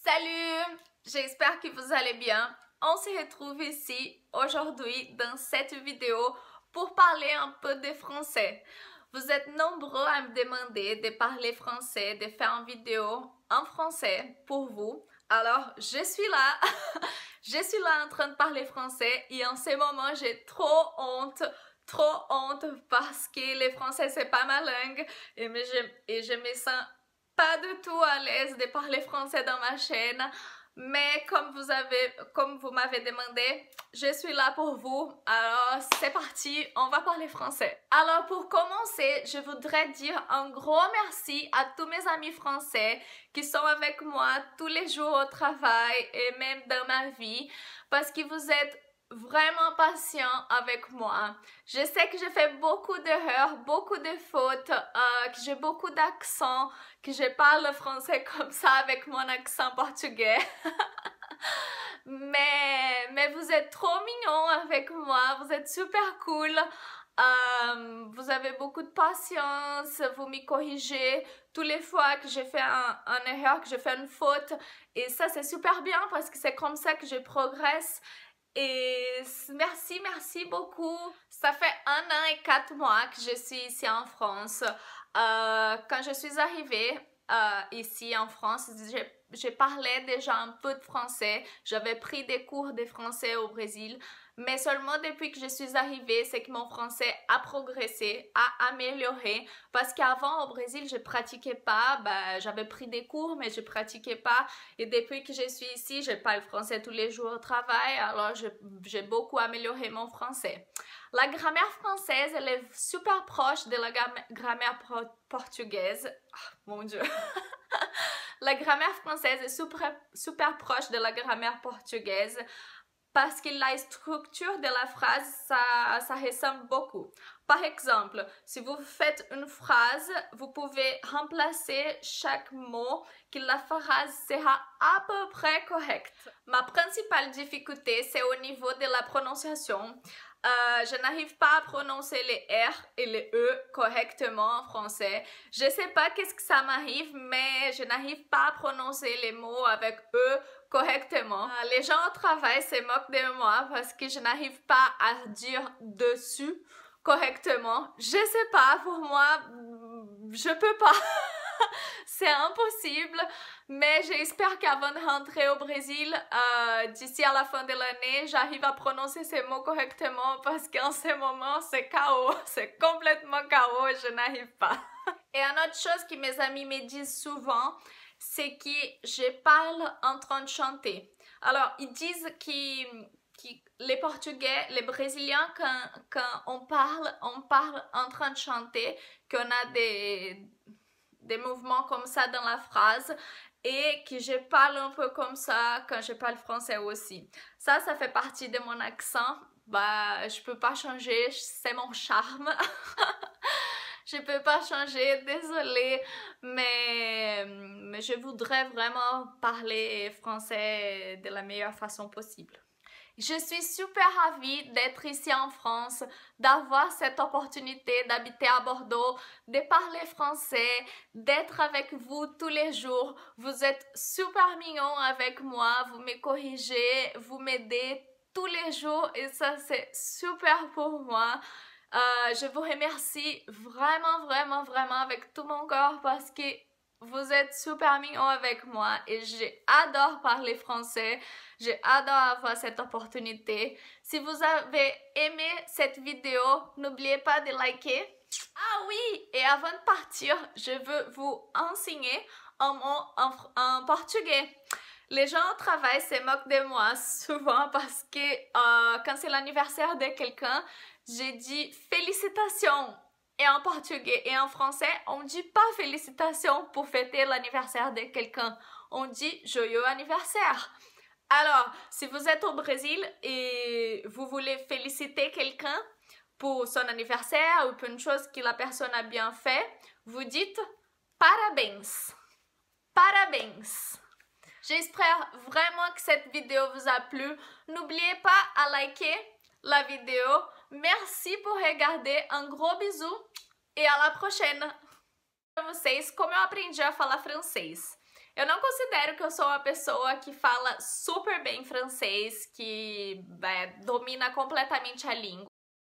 Salut! J'espère que vous allez bien. On se retrouve ici aujourd'hui dans cette vidéo pour parler un peu de français. Vous êtes nombreux à me demander de parler français, de faire une vidéo en français pour vous. Alors, je suis là. Je suis là en train de parler français et en ce moment, j'ai trop honte parce que le français, c'est pas ma langue et je me sens pas du tout à l'aise de parler français dans ma chaîne. Mais comme vous m'avez demandé, je suis là pour vous. Alors c'est parti, on va parler français. Alors pour commencer, je voudrais dire un gros merci à tous mes amis français qui sont avec moi tous les jours au travail et même dans ma vie parce que vous êtes vraiment patient avec moi. Je sais que j'ai fait beaucoup d'erreurs, beaucoup de fautes, que j'ai beaucoup d'accents, que je parle français comme ça avec mon accent portugais. mais vous êtes trop mignons avec moi, vous êtes super cool. Vous avez beaucoup de patience, vous me corrigez toutes les fois que j'ai fait un erreur, que j'ai fait une faute. Et ça, c'est super bien parce que c'est comme ça que je progresse. Et merci beaucoup. Ça fait 1 an et 4 mois que je suis ici en France. Quand je suis arrivée ici en France, je parlais déjà un peu de français. J'avais pris des cours de français au Brésil. Mais seulement depuis que je suis arrivée, c'est que mon français a progressé, a amélioré. Parce qu'avant, au Brésil, je pratiquais pas. J'avais pris des cours, mais je pratiquais pas. Et depuis que je suis ici, je parle français tous les jours au travail. Alors, j'ai beaucoup amélioré mon français. La grammaire française, elle est super proche de la grammaire portugaise. Oh, mon Dieu! La grammaire française est super proche de la grammaire portugaise. Parce que la structure de la phrase, ça ressemble beaucoup. Par exemple, si vous faites une phrase, vous pouvez remplacer chaque mot que la phrase sera à peu près correcte. Ma principale difficulté, c'est au niveau de la prononciation. Je n'arrive pas à prononcer les R et les E correctement en français. Je ne sais pas qu'est-ce que ça m'arrive, mais je n'arrive pas à prononcer les mots avec E correctement. Les gens au travail se moquent de moi parce que je n'arrive pas à dire dessus correctement. Je sais pas, pour moi, je peux pas. C'est impossible, mais j'espère qu'avant de rentrer au Brésil, d'ici à la fin de l'année, j'arrive à prononcer ces mots correctement parce qu'en ce moment, c'est chaos. C'est complètement chaos et je n'arrive pas. Et une autre chose que mes amis me disent souvent, c'est que je parle en train de chanter. Alors, ils disent que les Portugais, les Brésiliens, quand on parle en train de chanter, qu'on a des mouvements comme ça dans la phrase et que je parle un peu comme ça quand je parle français aussi. Ça fait partie de mon accent. Je peux pas changer, c'est mon charme. Je peux pas changer, désolée, mais je voudrais vraiment parler français de la meilleure façon possible. Je suis super ravie d'être ici en France, d'avoir cette opportunité d'habiter à Bordeaux, de parler français, d'être avec vous tous les jours. Vous êtes super mignons avec moi, vous me corrigez, vous m'aidez tous les jours et ça c'est super pour moi. Je vous remercie vraiment avec tout mon corps parce que vous êtes super mignons avec moi et j'adore parler français. J'adore avoir cette opportunité. Si vous avez aimé cette vidéo, n'oubliez pas de liker. Ah oui, et avant de partir, je veux vous enseigner un mot en portugais. Les gens au travail se moquent de moi souvent parce que quand c'est l'anniversaire de quelqu'un, j'ai dit félicitations. Et en portugais et en français, on dit pas félicitations pour fêter l'anniversaire de quelqu'un. On dit joyeux anniversaire. Alors, si vous êtes au Brésil et vous voulez féliciter quelqu'un pour son anniversaire ou pour une chose que la personne a bien fait, vous dites parabéns. Parabéns. J'espère vraiment que cette vidéo vous a plu. N'oubliez pas à liker la vidéo. Merci pour regarder. Um gros bisou e à la prochaine. Para vocês como eu aprendi a falar francês. Eu não considero que eu sou uma pessoa que fala super bem francês, que domina completamente a língua.